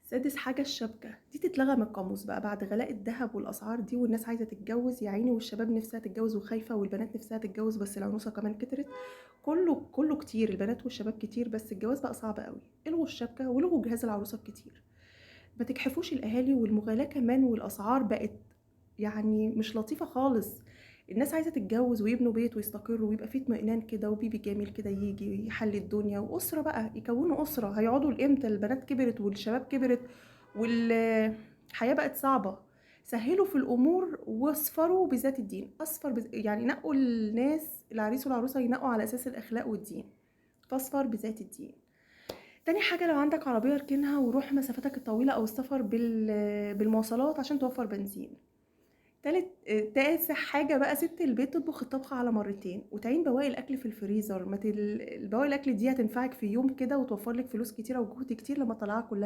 سادس حاجة الشبكة دي تتلغى من القاموس بقى بعد غلاء الذهب والأسعار دي، والناس عايزة تتجوز يا عيني، والشباب نفسها تتجوز وخايفة، والبنات نفسها تتجوز بس العنوسة كمان كترت. كله كتير، البنات والشباب كتير بس الجواز بقى صعب قوي. الغوا الشبكة والغوا جهاز العروسة الكتير، ما تجحفوش الأهالي. والمغالاة كمان، والأسعار بقت يعني مش لطيفة خالص. الناس عايزة تتجوز ويبنوا بيت ويستقروا ويبقى فيه اطمئنان كده، وبيبي جميل كده يجي يحلي الدنيا، وأسرة بقى يكونوا أسرة. هيقعدوا لإمتى؟ البنات كبرت والشباب كبرت والحياة بقت صعبة. سهلوا في الأمور واصفروا بذات الدين. يعني نقوا الناس، العريس والعروسة ينقوا على أساس الأخلاق والدين، فاصفر بذات الدين. تاني حاجة، لو عندك عربية اركنها وروح مسافاتك الطويلة أو السفر بالمواصلات عشان توفر بنزين. تاسع حاجة بقى، ست البيت تطبخ الطبخة على مرتين وتعين بواقي الأكل في الفريزر. ما بواقي الأكل دي هتنفعك في يوم كده وتوفر لك فلوس كتيرة وجهد كتير لما تطلعها كلها